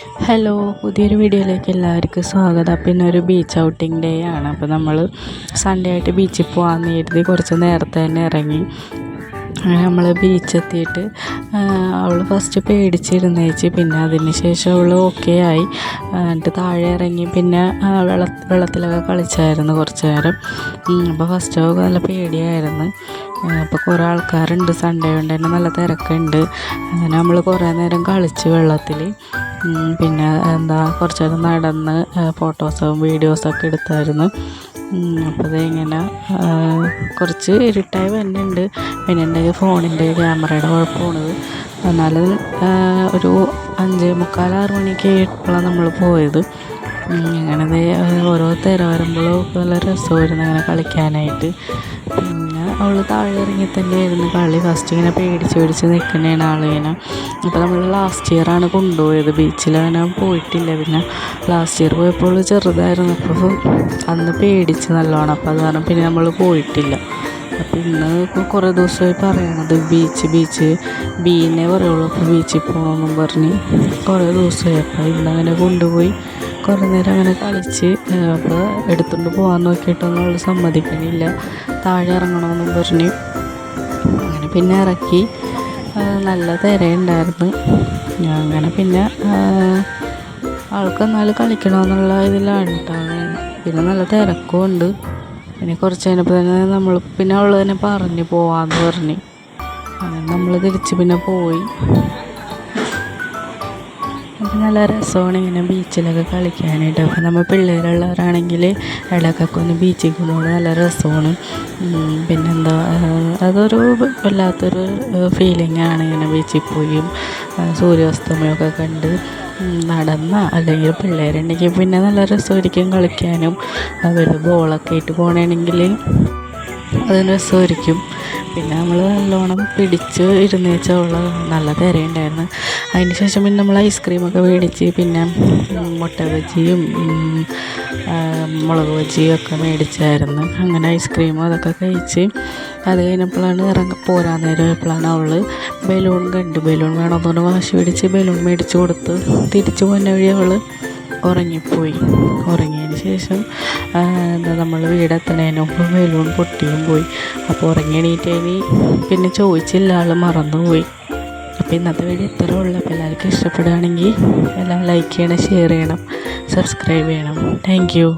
Hello, പുതിയൊരു വീഡിയോയിലേക്ക് എല്ലാവർക്കും സ്വാഗതം. പിന്നെ ഒരു ബീച്ച് ഔട്ടിംഗ് ഡേ ആണ്. അപ്പോൾ നമ്മൾ സൺഡേ ആയിട്ട് ബീച്ചിൽ പോകാമെന്ന് കരുതി കുറച്ച് നേരത്തെ തന്നെ ഇറങ്ങി. അങ്ങനെ നമ്മൾ ബീച്ചെത്തിയിട്ട് അവൾ ഫസ്റ്റ് പേടിച്ചിരുന്നേച്ച്, പിന്നെ അതിന് ശേഷം അവൾ ഓക്കെ ആയി. എന്നിട്ട് താഴെ ഇറങ്ങി പിന്നെ വെള്ളത്തിലൊക്കെ കളിച്ചായിരുന്നു കുറച്ച് നേരം. അപ്പോൾ ഫസ്റ്റ് അവൾക്ക് നല്ല പേടിയായിരുന്നു. അപ്പോൾ കുറേ ആൾക്കാരുണ്ട്, സൺഡേ കൊണ്ട് തന്നെ നല്ല തിരക്കുണ്ട്. അങ്ങനെ നമ്മൾ കുറേ നേരം കളിച്ച് വെള്ളത്തിൽ. പിന്നെ കുറച്ച് നേരം നടന്ന് ഫോട്ടോസും വീഡിയോസൊക്കെ എടുത്തായിരുന്നു. അപ്പോൾ അതിങ്ങനെ കുറച്ച് ഇരുട്ടായി വരുന്നുണ്ട്. പിന്നെ എൻ്റെ ഫോണിൻ്റെ ക്യാമറയുടെ കുഴപ്പമാണത്. എന്നാലും ഒരു 5:45-6 മണിക്ക് ഇപ്പോഴാണ് നമ്മൾ പോയത്. അങ്ങനെ ഓരോ തിര വരുമ്പോഴും നല്ല രസമായിരുന്നു അങ്ങനെ കളിക്കാനായിട്ട്. പിന്നെ അവൾ താഴെ ഇറങ്ങി തന്നെയായിരുന്നു കളി. ഫസ്റ്റ് ഇങ്ങനെ പേടിച്ച് നിൽക്കുന്നതാണ് ആളിങ്ങനെ. അപ്പോൾ നമ്മൾ ലാസ്റ്റ് ഇയറാണ് കൊണ്ടുപോയത് ബീച്ചിൽ. അങ്ങനെ പോയിട്ടില്ല. പിന്നെ ലാസ്റ്റ് ഇയർ പോയപ്പോൾ ചെറുതായിരുന്നു, അപ്പോൾ അന്ന് പേടിച്ച് നല്ലോണം. അപ്പോൾ അത് കാരണം പിന്നെ നമ്മൾ പോയിട്ടില്ല. അപ്പോൾ ഇന്ന് കുറേ ദിവസമായി പറയണത് ബീച്ച് ബീനെ പറയുള്ളൂ. അപ്പോൾ ബീച്ചിൽ പോകണമെന്നും പറഞ്ഞ് കുറേ ദിവസമായി. അപ്പോൾ ഇന്നങ്ങനെ കൊണ്ടുപോയി കുറേ നേരം അങ്ങനെ കളിച്ച്. അപ്പോൾ എടുത്തുകൊണ്ട് പോകാൻ നോക്കിയിട്ടൊന്നും അവൾ സമ്മതിക്കണില്ല, താഴെ ഇറങ്ങണമെന്നും പറഞ്ഞ്. അങ്ങനെ പിന്നെ ഇറക്കി. നല്ല തിരയുണ്ടായിരുന്നു. അങ്ങനെ പിന്നെ ആൾക്ക് എന്നാലും കളിക്കണമെന്നുള്ള ഇതിലാണ് കേട്ടോ. പിന്നെ നല്ല തിരക്കും ഉണ്ട്. പിന്നെ കുറച്ച് കഴിഞ്ഞപ്പോൾ തന്നെ പിന്നെ അവൾ തന്നെ പറഞ്ഞ് പോവാമെന്ന് പറഞ്ഞ്. അങ്ങനെ നമ്മൾ തിരിച്ച് പിന്നെ പോയി. അപ്പം നല്ല രസമാണ് ഇങ്ങനെ ബീച്ചിലൊക്കെ കളിക്കാനായിട്ട്. അപ്പോൾ നമ്മൾ പിള്ളേരുള്ളവരാണെങ്കിൽ ഇടയ്ക്കൊക്കെ ഒന്ന് ബീച്ചിൽ കൊണ്ടുപോകുന്നത് നല്ല രസമാണ്. പിന്നെന്താ, അതൊരു വല്ലാത്തൊരു ഫീലിംഗാണ് ഇങ്ങനെ ബീച്ചിൽ പോയും സൂര്യാസ്തമയമൊക്കെ കണ്ട് നടന്ന. അല്ലെങ്കിൽ പിള്ളേരുണ്ടെങ്കിൽ പിന്നെ നല്ല രസമായിരിക്കും കളിക്കാനും. അവർ ബോളൊക്കെ ആയിട്ട് പോകണമെങ്കിൽ അതിന് രസമായിരിക്കും. പിന്നെ നമ്മൾ നല്ലോണം പിടിച്ച് ഇരുന്നേച്ചുള്ള നല്ല തിരയുണ്ടായിരുന്നു. അതിന് ശേഷം പിന്നെ നമ്മൾ ഐസ്ക്രീമൊക്കെ മേടിച്ച്, പിന്നെ മുട്ട ബജിയും മുളക് ബജിയും ഒക്കെ മേടിച്ചായിരുന്നു. അങ്ങനെ ഐസ്ക്രീമും അതൊക്കെ കഴിച്ച് അത് കഴിഞ്ഞപ്പോഴാണ് പോരാൻ നേരമായപ്പോഴാണ് അവൾ ബലൂൺ കണ്ട്. ബലൂൺ വേണമെന്ന് വാശി പിടിച്ച് ബലൂൺ മേടിച്ച് കൊടുത്ത് തിരിച്ചു പോകുന്ന വഴി അവൾ ഉറങ്ങിപ്പോയി. ഉറങ്ങിയതിന് ശേഷം നമ്മൾ വീടെത്തണേന് മുമ്പ് ബലൂൺ പൊട്ടിയും പോയി. അപ്പോൾ ഉറങ്ങി എണീറ്റതിന് പിന്നെ ചോദിച്ചില്ല, ആൾ മറന്നുപോയി. അപ്പോൾ ഇന്നത്തെ വീഡിയോ ഇത്ര ഉള്ളൂ. അപ്പോൾ എല്ലാവർക്കും ഇഷ്ടപ്പെടുകയാണെങ്കിൽ എല്ലാം ലൈക്ക് ചെയ്യണം, ഷെയർ ചെയ്യണം, സബ്സ്ക്രൈബ് ചെയ്യണം. Thank you.